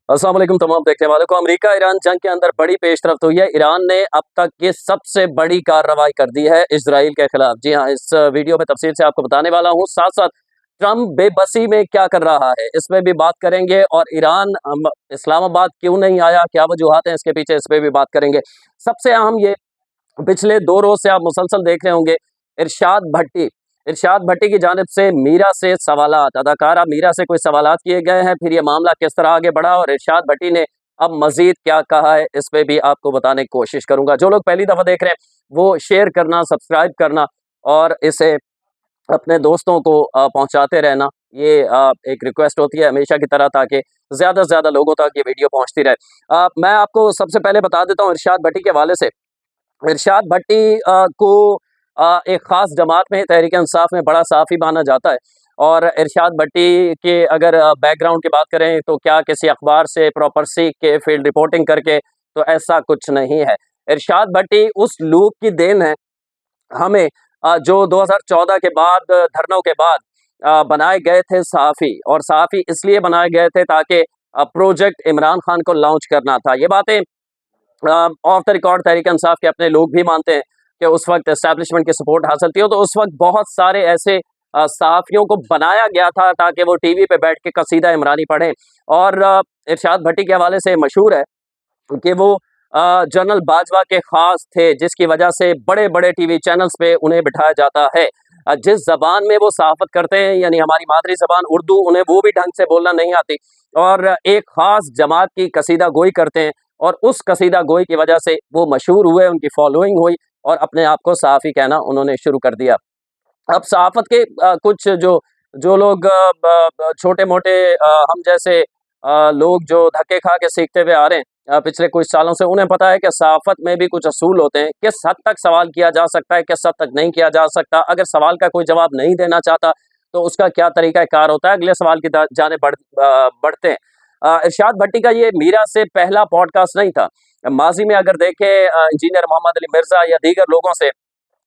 अस्सलाम वालेकुम तमाम देखने वालों को। अमेरिका ईरान जंग के अंदर बड़ी पेशरफ्त हुई है। ईरान ने अब तक की सबसे बड़ी कार्रवाई कर दी है इजराइल के खिलाफ। जी हाँ, इस वीडियो में तफसील से आपको बताने वाला हूँ। साथ साथ ट्रम्प बेबसी में क्या कर रहा है इसमें भी बात करेंगे, और ईरान इस्लामाबाद क्यों नहीं आया, क्या वजूहात हैं इसके पीछे, इस पर भी बात करेंगे। सबसे अहम ये, पिछले 2 रोज से आप मुसलसल देख रहे होंगे, इरशाद भट्टी की जानिब से मीरा से सवालात, अदाकारा मीरा से कोई सवालात किए गए हैं, फिर ये मामला किस तरह आगे बढ़ा और इरशाद भट्टी ने अब मजीद क्या कहा है, इस पे भी आपको बताने की कोशिश करूंगा। जो लोग पहली दफा देख रहे हैं वो शेयर करना, सब्सक्राइब करना और इसे अपने दोस्तों को पहुंचाते रहना, ये एक रिक्वेस्ट होती है हमेशा की तरह, ताकि ज्यादा से ज्यादा लोगों तक ये वीडियो पहुंचती रहे। मैं आपको सबसे पहले बता देता हूँ इरशाद भट्टी के हवाले से। इरशाद भट्टी को एक ख़ास जमात में, तहरीक-ए-इंसाफ में बड़ा सहाफ़ी माना जाता है। और इरशाद भट्टी के अगर बैकग्राउंड की बात करें तो क्या किसी अखबार से प्रॉपर सीख के फील्ड रिपोर्टिंग करके, तो ऐसा कुछ नहीं है। इरशाद भट्टी उस लूप की देन है हमें, जो 2014 के बाद, धरनों के बाद बनाए गए थे सहाफ़ी, और सहाफ़ी इसलिए बनाए गए थे ताकि प्रोजेक्ट इमरान खान को लॉन्च करना था। ये बातें ऑफ द रिकॉर्ड तहरीक-ए-इंसाफ के अपने लोग भी मानते हैं कि उस वक्त एस्टैब्लिशमेंट की सपोर्ट हासिल थी, तो उस वक्त बहुत सारे ऐसे सहाफ़ियों को बनाया गया था ताकि वो टीवी पे बैठ के कसीदा इमरानी पढ़ें। और इरशाद भट्टी के हवाले से मशहूर है कि वो जनरल बाजवा के ख़ास थे, जिसकी वजह से बड़े-बड़े टीवी चैनल्स पे उन्हें बिठाया जाता है। जिस ज़बान में वो सहाफ़त करते हैं, यानी हमारी मादरी ज़बान उर्दू, उन्हें वो भी ढंग से बोलना नहीं आती, और एक ख़ास जमात की कसीदा गोई करते हैं, और उस कसीदा गोई की वजह से वो मशहूर हुए, उनकी फॉलोइंग हुई और अपने आप को सहाफ़ी कहना उन्होंने शुरू कर दिया। अब सहाफ़त के कुछ जो जो लोग छोटे-मोटे हम जैसे लोग जो धक्के खा के सीखते हुए आ रहे हैं पिछले कुछ सालों से, उन्हें पता है कि सहाफ़त में भी कुछ असूल होते हैं, किस हद तक सवाल किया जा सकता है, किस हद तक नहीं किया जा सकता। अगर सवाल का कोई जवाब नहीं देना चाहता तो उसका क्या तरीक़ा-ए-कार होता है, अगले सवाल की जानिब बढ़ते हैं। इरशाद भट्टी का ये मीरा से पहला पॉडकास्ट नहीं था। माज़ी में अगर देखें इंजीनियर मोहम्मद अली मिर्ज़ा या दीगर लोगों से,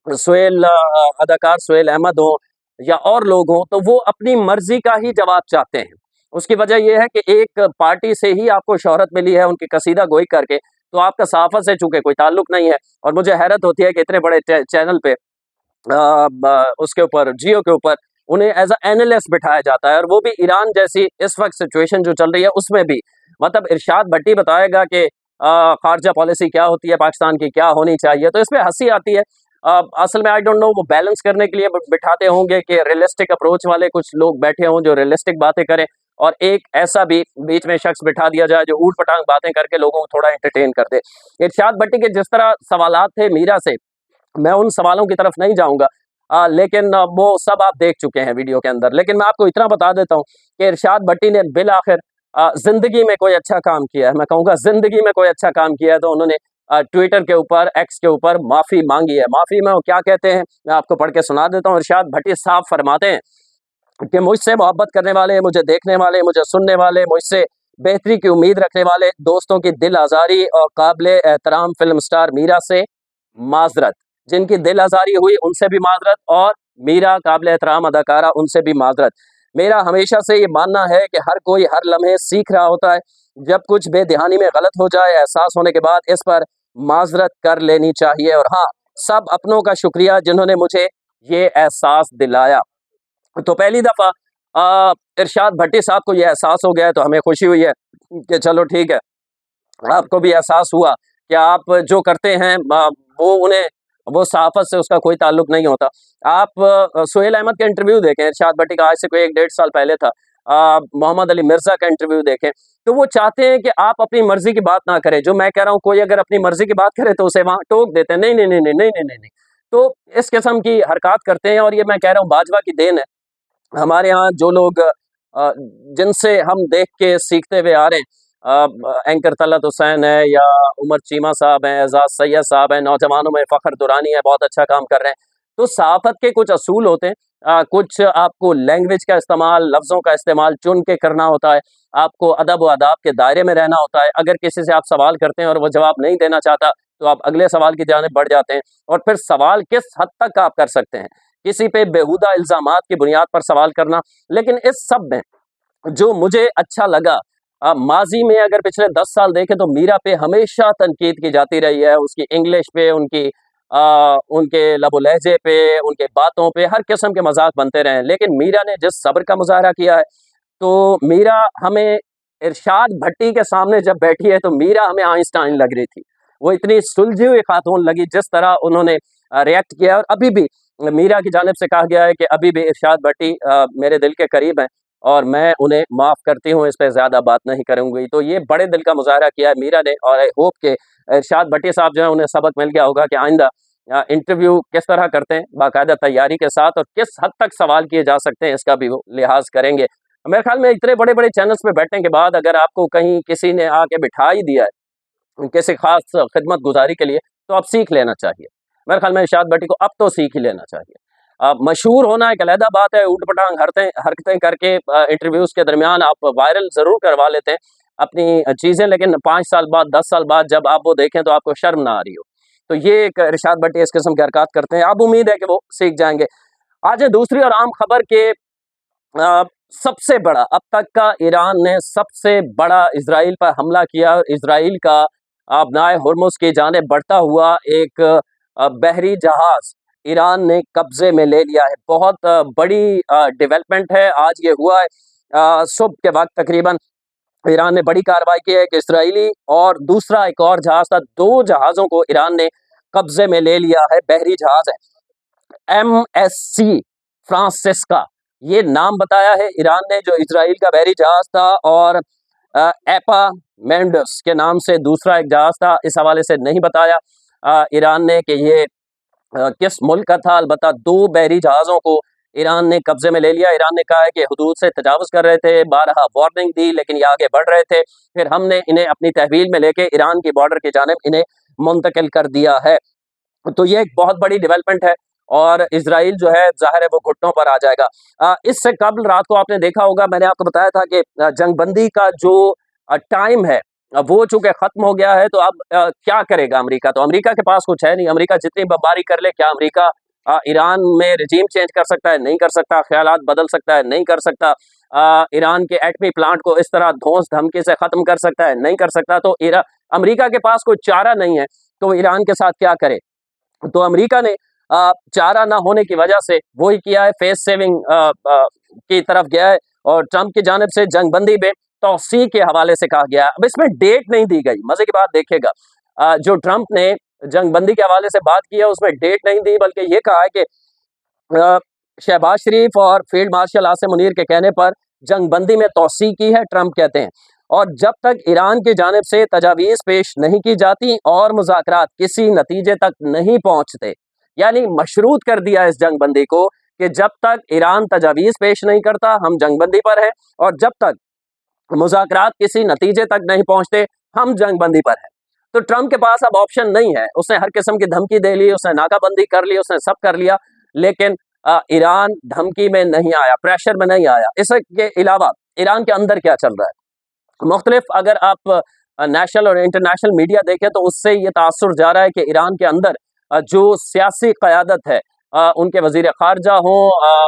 सुहेल अदाकार सुहेल अहमद हो या और लोग हों, तो वो अपनी मर्जी का ही जवाब चाहते हैं। उसकी वजह ये है कि एक पार्टी से ही आपको शोहरत मिली है उनकी कसीदा गोई करके, तो आपका सहाफ़त से चूंकि कोई ताल्लुक नहीं है। और मुझे हैरत होती है कि इतने बड़े चैनल पे उसके ऊपर, जियो के ऊपर, उन्हें एज अ एनालिस्ट बिठाया जाता है, और वो भी ईरान जैसी इस वक्त सिचुएशन जो चल रही है उसमें भी। मतलब इरशाद भट्टी बताएगा कि खारजा पॉलिसी क्या होती है, पाकिस्तान की क्या होनी चाहिए, तो इसमें हंसी आती है। असल में आई डोंट नो, वो बैलेंस करने के लिए बिठाते होंगे कि रियलिस्टिक अप्रोच वाले कुछ लोग बैठे हों जो रियलिस्टिक बातें करें, और एक ऐसा भी बीच में शख्स बिठा दिया जाए जो ऊट पटांग बातें करके लोगों को थोड़ा एंटरटेन कर दे। इरशाद भट्टी के जिस तरह सवालात थे मीरा से, मैं उन सवालों की तरफ नहीं जाऊंगा, लेकिन वो सब आप देख चुके हैं वीडियो के अंदर। लेकिन मैं आपको इतना बता देता हूँ कि इरशाद भट्टी ने बिल आखिर जिंदगी में कोई अच्छा काम किया है, मैं कहूँगा जिंदगी में कोई अच्छा काम किया है, तो उन्होंने ट्विटर के ऊपर, एक्स के ऊपर माफ़ी मांगी है। माफ़ी में वो क्या कहते हैं मैं आपको पढ़ के सुना देता हूँ। इरशाद भट्टी साफ फरमाते हैं कि मुझसे मोहब्बत करने वाले, मुझे देखने वाले, मुझे सुनने वाले, मुझसे बेहतरी की उम्मीद रखने वाले दोस्तों की दिल आज़ारी और काबिल एहतराम फिल्म स्टार मीरा से माजरत। जिनकी दिल आज़ारी हुई उनसे भी माजरत, और मीरा काबिल एहतराम अदाकारा, उनसे भी माजरत। मेरा हमेशा से ये मानना है कि हर कोई हर लम्हे सीख रहा होता है। जब कुछ बेध्यानी में गलत हो जाए, एहसास होने के बाद इस पर माजरत कर लेनी चाहिए। और हाँ, सब अपनों का शुक्रिया जिन्होंने मुझे ये एहसास दिलाया। तो पहली दफ़ा इरशाद भट्टी साहब को ये एहसास हो गया है, तो हमें खुशी हुई है कि चलो ठीक है, आपको भी एहसास हुआ कि आप जो करते हैं वो उन्हें, वो सहाफ़त से उसका कोई ताल्लुक नहीं होता। आप सुहेल अहमद का इंटरव्यू देखें, इरशाद भट्टी का आज से कोई 1 डेढ़ साल पहले था। मोहम्मद अली मिर्ज़ा का इंटरव्यू देखें, तो वो चाहते हैं कि आप अपनी मर्ज़ी की बात ना करें। जो मैं कह रहा हूँ, कोई अगर अपनी मर्ज़ी की बात करे तो उसे वहाँ टोक देते हैं, नहीं, नहीं, नहीं, नहीं, नहीं, नहीं, नहीं, नहीं। तो इस किस्म की हरकत करते हैं, और ये मैं कह रहा हूँ बाजवा की देन है। हमारे यहाँ जो लोग जिनसे हम देख के सीखते हुए आ रहे हैं, एंकर तलत हुसैन है, या उमर चीमा साहब हैं, एजाज सैयद साहब हैं, नौजवानों में फ़खर दुरानी है, बहुत अच्छा काम कर रहे हैं। तो सहाफ़त के कुछ असूल होते हैं, कुछ आपको लैंग्वेज का इस्तेमाल, लफ्ज़ों का इस्तेमाल चुन के करना होता है, आपको अदब व आदाब के दायरे में रहना होता है। अगर किसी से आप सवाल करते हैं और वो जवाब नहीं देना चाहता, तो आप अगले सवाल की जानिब बढ़ जाते हैं। और फिर सवाल किस हद तक आप कर सकते हैं, किसी पे बेहुदा इल्ज़ामात की बुनियाद पर सवाल करना। लेकिन इस सब में जो मुझे अच्छा लगा, माजी में अगर पिछले 10 साल देखें तो मीरा पे हमेशा तनकीद की जाती रही है, उसकी इंग्लिश पे, उनके लबो लहजे पे, उनके बातों पे, हर किस्म के मजाक बनते रहे। लेकिन मीरा ने जिस सब्र का मुजाहरा किया है, तो मीरा हमें इरशाद भट्टी के सामने जब बैठी है तो मीरा हमें आइंस्टाइन लग रही थी। वो इतनी सुलझी हुई खातून लगी जिस तरह उन्होंने रिएक्ट किया। और अभी भी मीरा की जानिब से कहा गया है कि अभी भी इरशाद भट्टी मेरे दिल के करीब हैं और मैं उन्हें माफ़ करती हूँ, इस पे ज़्यादा बात नहीं करूँगी। तो ये बड़े दिल का मुज़ाहरा किया है मीरा ने और आई होप कि इरशाद भट्टी साहब जो है उन्हें सबक मिल गया होगा कि आइंदा इंटरव्यू किस तरह करते हैं, बाकायदा तैयारी के साथ, और किस हद तक सवाल किए जा सकते हैं इसका भी वो लिहाज करेंगे। मेरे ख्याल में इतने बड़े-बड़े चैनल्स पे बैठने के बाद अगर आपको कहीं किसी ने आके बिठा ही दिया है किसी खास खिदमत गुजारी के लिए, तो आप सीख लेना चाहिए। मेरे ख्याल में इरशाद भट्टी को अब तो सीख ही लेना चाहिए। मशहूर होना एक अलहदा बात है, ऊट-पटांग हरकतें करके इंटरव्यूज़ के दरमियान आप वायरल ज़रूर करवा लेते हैं अपनी चीज़ें, लेकिन 5 साल बाद, 10 साल बाद जब आप वो देखें तो आपको शर्म ना आ रही हो। तो ये एक इरशाद भट्टी इस किस्म की हरकत करते हैं, अब उम्मीद है कि वो सीख जाएँगे। आ जाएँ दूसरी और आम खबर के सबसे बड़ा अब तक का ईरान ने सबसे बड़ा इज़राइल पर हमला किया। इज़राइल का अपनाए हुर्मुज़ की जानिब बढ़ता हुआ एक बहरी जहाज़ ईरान ने कब्ज़े में ले लिया है। बहुत बड़ी डेवलपमेंट है, आज ये हुआ है सुबह के वक़्त तकरीबन ईरान ने बड़ी कार्रवाई की है। एक इज़राइली और दूसरा एक और जहाज़ था, 2 जहाज़ों को ईरान ने कब्ज़े में ले लिया है। बहरी जहाज़ है MSC फ्रांसिस्का, ये नाम बताया है ईरान ने जो इज़राइल का बहरी जहाज़ था, और एपा मेंडस के नाम से दूसरा एक जहाज़ था। इस हवाले से नहीं बताया ईरान ने कि ये किस मुल्क का था। अलबत्ता 2 बहरी जहाज़ों को ईरान ने कब्ज़े में ले लिया। ईरान ने कहा है कि हुदूद से तजावुज़ कर रहे थे, बारहा वार्निंग दी, लेकिन ये आगे बढ़ रहे थे। फिर हमने इन्हें अपनी तहवील में लेके ईरान की बॉर्डर की जानिब इन्हें मुंतकिल कर दिया है। तो ये एक बहुत बड़ी डेवलपमेंट है और इज़राइल जो है ज़ाहिर है वो घुटनों पर आ जाएगा। इससे कबल रात को आपने देखा होगा, मैंने आपको बताया था कि जंगबंदी का जो टाइम है वो चूँकि ख़त्म हो गया है, तो अब क्या करेगा अमेरिका? तो अमेरिका के पास कुछ है नहीं। अमेरिका जितनी बमबारी कर ले, क्या अमेरिका ईरान में रेजीम चेंज कर सकता है? नहीं कर सकता। ख़यालात बदल सकता है? नहीं कर सकता। ईरान के एटमी प्लांट को इस तरह धौंस-धमकी से ख़त्म कर सकता है? नहीं कर सकता। तो अमेरिका के पास कोई चारा नहीं है, तो वो ईरान के साथ क्या करे? तो अमेरिका ने चारा ना होने की वजह से वही किया है, फेस सेविंग की तरफ गया है, और ट्रंप की जानिब से जंगबंदी में तौसीक के हवाले से कहा गया है। अब इसमें डेट नहीं दी गई, मजे की बात देखिएगा, जो ट्रंप ने जंगबंदी के हवाले से बात की है उसमें डेट नहीं दी, बल्कि ये कहा है कि शहबाज शरीफ और फील्ड मार्शल आसिम मुनीर के कहने पर जंगबंदी में तौसीक की है, ट्रंप कहते हैं। और जब तक ईरान की जानिब से तजावीज़ पेश नहीं की जाती और मुज़ाकरात किसी नतीजे तक नहीं पहुंचते, यानी मशरूत कर दिया इस जंगबंदी को कि जब तक ईरान तजावीज़ पेश नहीं करता हम जंगबंदी पर हैं, और जब तक मुज़ाकरात किसी नतीजे तक नहीं पहुंचते हम जंगबंदी पर हैं। तो ट्रंप के पास अब ऑप्शन नहीं है, उसने हर किस्म की धमकी दे ली, उसने नाकाबंदी कर ली, उसने सब कर लिया, लेकिन ईरान धमकी में नहीं आया, प्रेशर में नहीं आया। इसके अलावा ईरान के अंदर क्या चल रहा है मुख्तलिफ, अगर आप नेशनल और इंटरनेशनल मीडिया देखें तो उससे ये तासुर जा रहा है कि ईरान के अंदर जो सियासी क़यादत है, उनके वज़ीर ख़ारजा हों,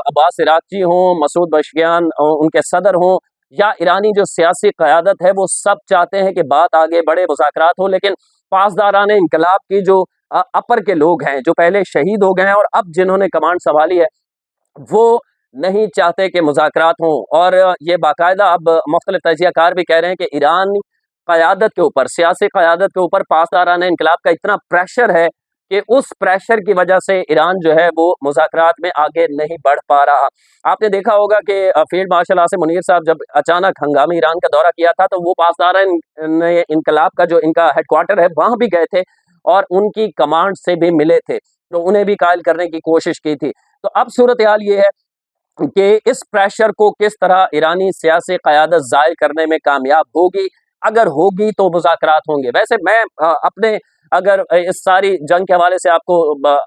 अब्बास इराक़ची हों, मसूद पज़ेश्कियान उनके सदर हों, या ईरानी जो सियासी क़यादत है, वो सब चाहते हैं कि बात आगे बढ़े, मुज़ाकरात हो। लेकिन पासदारान इनकलाब की जो अपर के लोग हैं, जो पहले शहीद हो गए हैं और अब जिन्होंने कमांड संभाली है, वो नहीं चाहते कि मुज़ाकरात हों। और ये बाकायदा अब मुख्तलिफ तजियाकार भी कह रहे हैं कि ईरानी क़यादत के ऊपर, सियासी क़यादत के ऊपर पासदारान इनकलाब का इतना प्रेशर है कि उस प्रेशर की वजह से ईरान जो है वो मुज़ाकरात में आगे नहीं बढ़ पा रहा। आपने देखा होगा कि फील्ड मार्शल आसिम मुनीर साहब जब अचानक हंगामी ईरान का दौरा किया था, तो वो पासदारान इनकलाब का जो इनका हेडक्वार्टर है वहाँ भी गए थे और उनकी कमांड से भी मिले थे, तो उन्हें भी कायल करने की कोशिश की थी। तो अब सूरत हाल ये है कि इस प्रेशर को किस तरह ईरानी सियासी क़यादत ज़ायल करने में कामयाब होगी। अगर होगी तो मुज़ाकरात होंगे। वैसे मैं अपने अगर इस सारी जंग के हवाले से आपको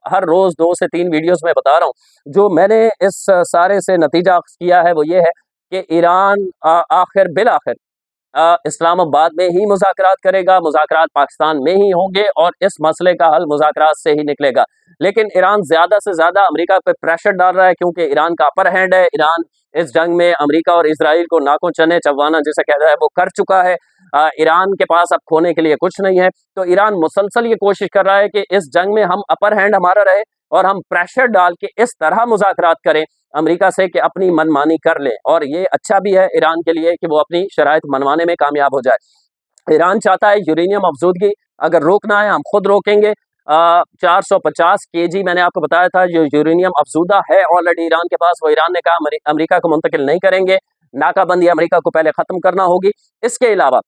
हर रोज़ 2 से 3 वीडियोज़ में बता रहा हूँ, जो मैंने इस सारे से नतीजा किया है वो ये है कि ईरान आखिर बिलाखिर इस्लामाबाद में ही मुज़ाकरात करेगा, मुज़ाकरात पाकिस्तान में ही होंगे और इस मसले का हल मुज़ाकरात से ही निकलेगा। लेकिन ईरान ज़्यादा से ज़्यादा अमेरिका पे प्रेशर डाल रहा है क्योंकि ईरान का अपर हैंड है। ईरान इस जंग में अमेरिका और इज़राइल को नाको चने चबवाना जिसे कहता है वो कर चुका है। ईरान के पास अब खोने के लिए कुछ नहीं है। तो ईरान मुसलसल ये कोशिश कर रहा है कि इस जंग में हम अपर हैंड हमारा रहे और हम प्रेशर डाल के इस तरह मुज़ाकरात करें अमेरिका से कि अपनी मनमानी कर लें, और ये अच्छा भी है ईरान के लिए कि वो अपनी शराइत मनवाने में कामयाब हो जाए। ईरान चाहता है यूरेनियम अफजूदगी अगर रोकना है हम खुद रोकेंगे। 450 केजी मैंने आपको बताया था जो यूरेनियम अफजूदा है ऑलरेडी ईरान के पास, वो ईरान ने कहा अमेरिका को मुंतकिल नहीं करेंगे। नाकाबंदी अमेरिका को पहले खत्म करना होगी। इसके अलावा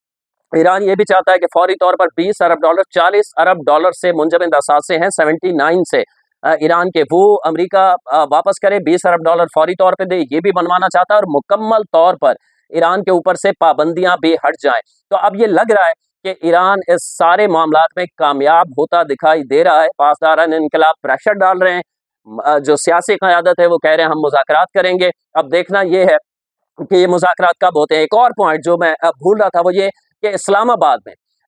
ईरान ये भी चाहता है कि फौरी तौर पर 20 अरब डॉलर 40 अरब डॉलर से मुंजमद असासे हैं 79 से ईरान के, वो अमेरिका वापस करे, 20 अरब डॉलर फौरी तौर पे दे, ये भी बनवाना चाहता है और मुकम्मल तौर पर ईरान के ऊपर से पाबंदियां भी हट जाएं। तो अब ये लग रहा है कि ईरान इस सारे मामलात में कामयाब होता दिखाई दे रहा है। पासदारान इंकलाब प्रेशर डाल रहे हैं, जो सियासी क़यादत है वो कह रहे हैं हम मुज़ाकरात करेंगे। अब देखना ये है कि ये मुज़ाकरात कब होते हैं। एक और पॉइंट जो मैं भूल रहा था वो ये कि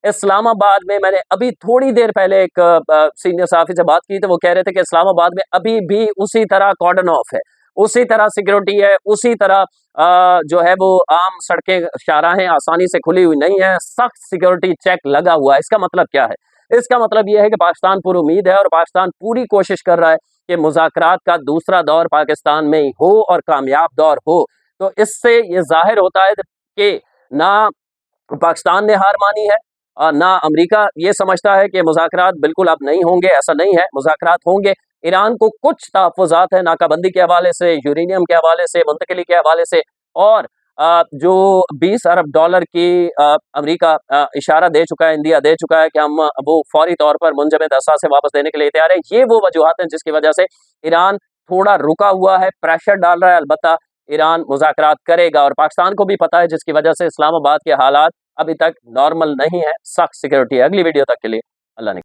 इस्लामाबाद में मैंने अभी थोड़ी देर पहले एक सीनियर सहाफ़ी से बात की तो वो कह रहे थे कि इस्लामाबाद में अभी भी उसी तरह कॉर्डन ऑफ है, उसी तरह सिक्योरिटी है, उसी तरह जो है वो आम सड़कें शाहराहें आसानी से खुली हुई नहीं है, सख्त सिक्योरिटी चेक लगा हुआ है। इसका मतलब क्या है? इसका मतलब ये है कि पाकिस्तान पुरुमीद है और पाकिस्तान पूरी कोशिश कर रहा है कि मुज़ाकरात का दूसरा दौर पाकिस्तान में ही हो और कामयाब दौर हो। तो इससे ये ज़ाहिर होता है कि ना पाकिस्तान ने हार मानी है, ना अमेरिका ये समझता है कि मुज़ाकरात बिल्कुल अब नहीं होंगे, ऐसा नहीं है, मुज़ाकरात होंगे। ईरान को कुछ तहफ़्फ़ुज़ात है नाकाबंदी के हवाले से, यूरेनियम के हवाले से, मुंतकिली के हवाले से, और जो 20 अरब डॉलर की अमेरिका इशारा दे चुका है, इंडिया दे चुका है कि हम वो फौरी तौर पर मुंजमद असासे वापस देने के लिए तैयार है। ये वो वजूहात हैं जिसकी वजह से ईरान थोड़ा रुका हुआ है, प्रेशर डाल रहा है। अलबत्ता ईरान मुज़ाकरात करेगा और पाकिस्तान को भी पता है, जिसकी वजह से इस्लामाबाद के हालात अभी तक नॉर्मल नहीं है, सख्त सिक्योरिटी है। अगली वीडियो तक के लिए अल्लाह ने